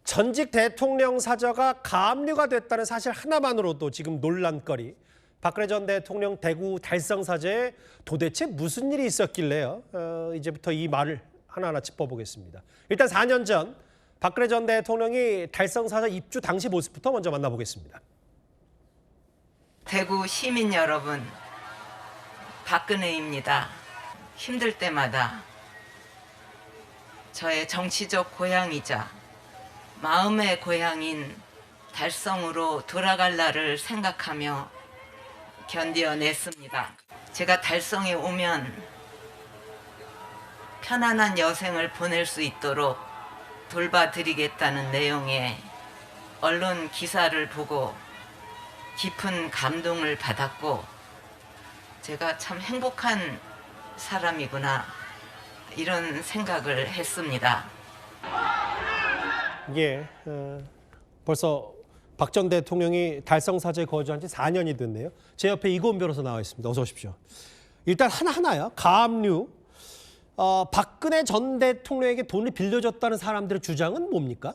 전직 대통령 사저가 가압류가 됐다는 사실 하나만으로도 지금 논란거리. 박근혜 전 대통령 대구 달성 사저에 도대체 무슨 일이 있었길래요? 이제부터 이 말을 하나하나 짚어보겠습니다. 일단 4년 전 박근혜 전 대통령이 달성 사저 입주 당시 모습부터 먼저 만나보겠습니다. 대구 시민 여러분, 박근혜입니다. 힘들 때마다 저의 정치적 고향이자 마음의 고향인 달성으로 돌아갈 날을 생각하며 견뎌냈습니다. 제가 달성에 오면 편안한 여생을 보낼 수 있도록 돌봐드리겠다는 내용의 언론 기사를 보고 깊은 감동을 받았고, 제가 참 행복한 사람이구나, 이런 생각을 했습니다. 벌써 박 전 대통령이 달성 사저에 거주한 지 4년이 됐네요. 제 옆에 이고은 변호사 나와 있습니다. 어서 오십시오. 일단 하나하나요. 가압류. 박근혜 전 대통령에게 돈을 빌려줬다는 사람들의 주장은 뭡니까?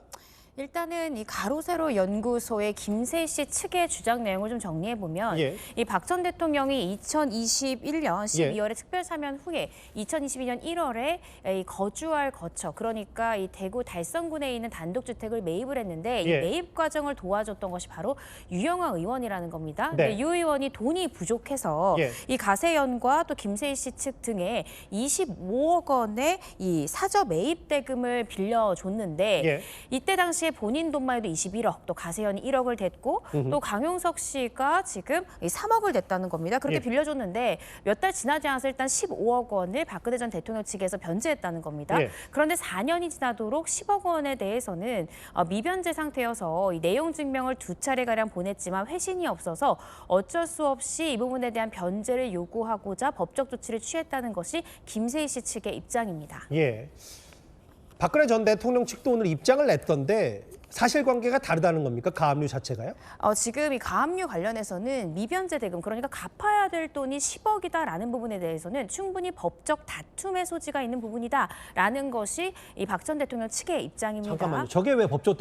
일단은 이 가로세로 연구소의 김세희 씨 측의 주장 내용을 좀 정리해 보면, 이 박 전 대통령이 2021년 12월에 특별 사면 후에 2022년 1월에 이 거주할 거처, 그러니까 이 대구 달성군에 있는 단독주택을 매입을 했는데, 이 매입 과정을 도와줬던 것이 바로 유영아 의원이라는 겁니다. 근데 유 의원이 돈이 부족해서 이 가세연과 또 김세희 씨 측 등에 25억 원의 이 사저 매입 대금을 빌려줬는데, 이때 당시에 본인 돈만 해도 21억, 또 가세연이 1억을 댔고, 또 강용석 씨가 지금 3억을 댔다는 겁니다. 그렇게 빌려줬는데 몇 달 지나지 않아서 일단 15억 원을 박근혜 전 대통령 측에서 변제했다는 겁니다. 그런데 4년이 지나도록 10억 원에 대해서는 미변제 상태여서 이 내용 증명을 2차례가량 보냈지만 회신이 없어서 어쩔 수 없이 이 부분에 대한 변제를 요구하고자 법적 조치를 취했다는 것이 김세희 씨 측의 입장입니다. 박근혜 전 대통령 측도 오늘 입장을 냈던데 사실관계가 다르다는 겁니까? 가압류 자체가요? 지금 이 가압류 관련해서는 미변제 대금, 그러니까 갚아야 될 돈이 10억이다라는 부분에 대해서는 충분히 법적 다툼의 소지가 있는 부분이다라는 것이 이 박 전 대통령 측의 입장입니다. 잠깐만요. 저게 왜 법적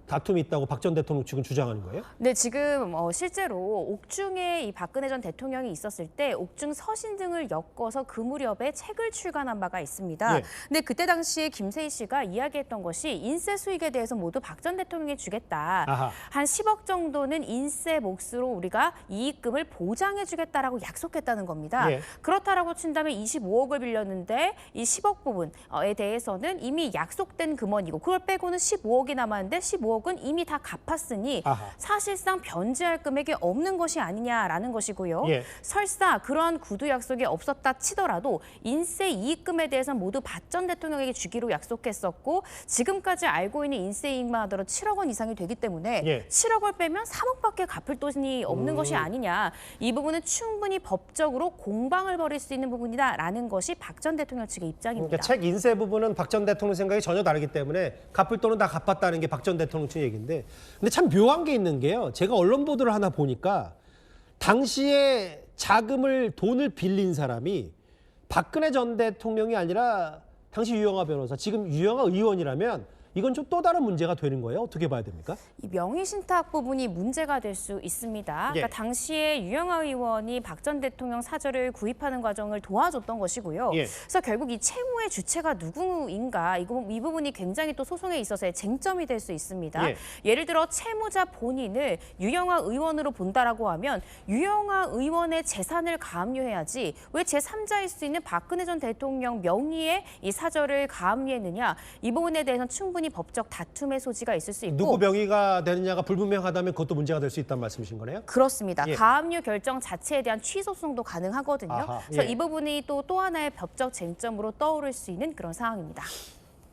다툼이 있다고 박 전 대통령 측은 주장하는 거예요? 네, 지금 실제로 옥중에 이 박근혜 전 대통령이 있었을 때 옥중 서신 등을 엮어서 그 무렵에 책을 출간한 바가 있습니다. 근데 그때 당시에 김세희 씨가 이야기했던 것이 인세 수익에 대해서 모두 박 전 대통령이 주겠다. 한 10억 정도는 인세 몫으로 우리가 이익금을 보장해 주겠다라고 약속했다는 겁니다. 그렇다라고 친다면 25억을 빌렸는데 이 10억 부분에 대해서는 이미 약속된 금원이고, 그걸 빼고는 15억이 남았는데 15억은 이미 다 갚았으니 사실상 변제할 금액이 없는 것이 아니냐라는 것이고요. 설사 그러한 구두 약속이 없었다 치더라도 인세 이익금에 대해서는 모두 박 전 대통령에게 주기로 약속했었고, 지금까지 알고 있는 인세 이익만 하더라도 7억 원 이상이 되기 때문에 7억을 빼면 3억밖에 갚을 돈이 없는 것이 아니냐. 이 부분은 충분히 법적으로 공방을 벌일 수 있는 부분이다라는 것이 박 전 대통령 측의 입장입니다. 그러니까 책 인세 부분은 박 전 대통령 생각이 전혀 다르기 때문에 갚을 돈은 다 갚았다는 게 박 전 대통령 측의 얘기인데, 근데 참 묘한 게 있는 게요. 제가 언론 보도를 하나 보니까 당시에 돈을 빌린 사람이 박근혜 전 대통령이 아니라 당시 유영아 변호사, 지금 유영아 의원이라면 이건 좀 또 다른 문제가 되는 거예요? 어떻게 봐야 됩니까? 이 명의신탁 부분이 문제가 될 수 있습니다. 그러니까 당시에 유영아 의원이 박 전 대통령 사저를 구입하는 과정을 도와줬던 것이고요. 그래서 결국 이 채무의 주체가 누구인가, 이 부분이 굉장히 또 소송에 있어서의 쟁점이 될 수 있습니다. 예를 들어 채무자 본인을 유영아 의원으로 본다라고 하면 유영아 의원의 재산을 가압류해야지 왜 제3자일 수 있는 박근혜 전 대통령 명의의 이 사저를 가압류했느냐, 이 부분에 대해서는 충분히 법적 다툼의 소지가 있을 수 있고, 누구 명의가 되느냐가 불분명하다면 그것도 문제가 될 수 있다는 말씀이신 거네요? 그렇습니다. 가압류 결정 자체에 대한 취소송도 가능하거든요. 그래서 이 부분이 또 하나의 법적 쟁점으로 떠오를 수 있는 그런 상황입니다.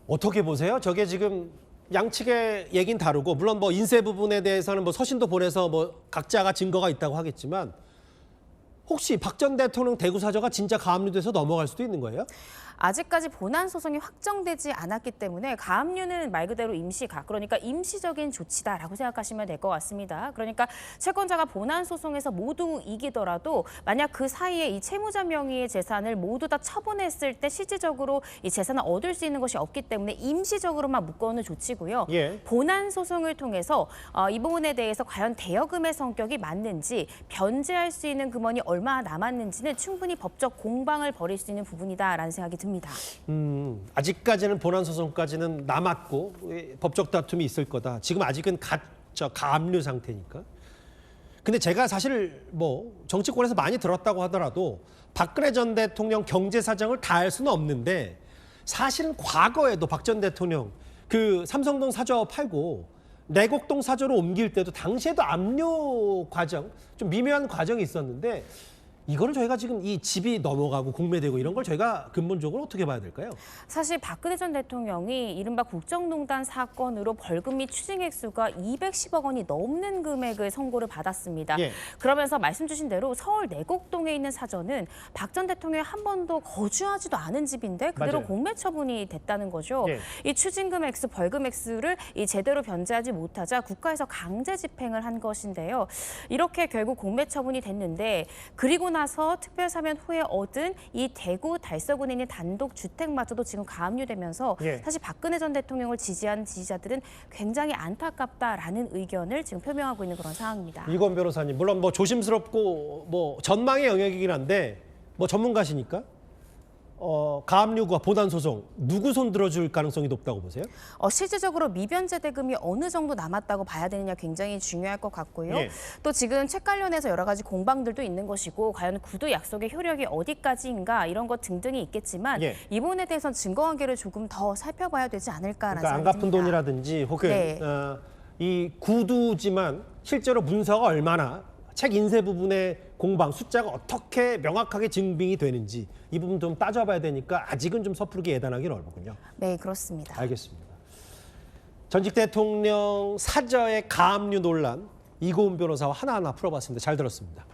어떻게 보세요? 저게 지금 양측의 얘기는 다르고, 물론 뭐 인세 부분에 대해서는 뭐 서신도 보내서 뭐 각자가 증거가 있다고 하겠지만, 혹시 박 전 대통령 대구 사저가 진짜 가압류돼서 넘어갈 수도 있는 거예요? 아직까지 본안 소송이 확정되지 않았기 때문에 가압류는 말 그대로 임시가, 그러니까 임시적인 조치다라고 생각하시면 될 것 같습니다. 그러니까 채권자가 본안 소송에서 모두 이기더라도 만약 그 사이에 이 채무자 명의의 재산을 모두 다 처분했을 때 실질적으로 이 재산을 얻을 수 있는 것이 없기 때문에 임시적으로만 묶어놓는 조치고요. 예. 본안 소송을 통해서 이 부분에 대해서 과연 대여금의 성격이 맞는지, 변제할 수 있는 금원이 얼마나 남았는지는 충분히 법적 공방을 벌일 수 있는 부분이다라는 생각이 듭니다. 아직까지는 본안 소송까지는 남았고 법적 다툼이 있을 거다. 지금 아직은 가압류 상태니까. 근데 제가 사실 뭐 정치권에서 많이 들었다고 하더라도 박근혜 전 대통령 경제 사정을 다 알 수는 없는데 사실은 과거에도 박 전 대통령 그 삼성동 사저 팔고 내곡동 사저로 옮길 때도 당시에도 압류 과정, 좀 미묘한 과정이 있었는데 이거를 저희가 지금 이 집이 넘어가고 공매되고 이런 걸 저희가 근본적으로 어떻게 봐야 될까요? 사실 박근혜 전 대통령이 이른바 국정농단 사건으로 벌금 및 추징액수가 210억 원이 넘는 금액을 선고를 받았습니다. 예. 그러면서 말씀 주신 대로 서울 내곡동에 있는 사저는 박 전 대통령이 한 번도 거주하지도 않은 집인데 그대로 맞아요. 공매 처분이 됐다는 거죠. 예. 이 추징금 액수, 벌금 액수를 이 제대로 변제하지 못하자 국가에서 강제 집행을 한 것인데요. 이렇게 결국 공매 처분이 됐는데, 그리고 나서 특별 사면 후에 얻은 이 대구 달서군에 있는 단독 주택마저도 지금 가압류되면서 예. 사실 박근혜 전 대통령을 지지하는 지지자들은 굉장히 안타깝다라는 의견을 지금 표명하고 있는 그런 상황입니다. 이건 변호사님, 물론 뭐 조심스럽고 뭐 전망의 영역이긴 한데 뭐 전문가시니까 가압류가 본안 소송 누구 손 들어줄 가능성이 높다고 보세요? 실질적으로 미변제 대금이 어느 정도 남았다고 봐야 되느냐 굉장히 중요할 것 같고요. 예. 또 지금 책 관련해서 여러 가지 공방들도 있는 것이고, 과연 구두 약속의 효력이 어디까지인가 이런 것 등등이 있겠지만 예. 이 부분에 대해서는 증거 관계를 조금 더 살펴봐야 되지 않을까라는 그러니까 안 생각이 갚은 듭니다. 돈이라든지 혹은 네. 이 구두지만 실제로 문서가 얼마나, 책 인쇄 부분의 공방 숫자가 어떻게 명확하게 증빙이 되는지 이 부분 좀 따져봐야 되니까 아직은 좀 섣부르게 예단하기 어렵군요. 네, 그렇습니다. 알겠습니다. 전직 대통령 사저의 가압류 논란, 이고은 변호사와 하나하나 풀어봤습니다. 잘 들었습니다.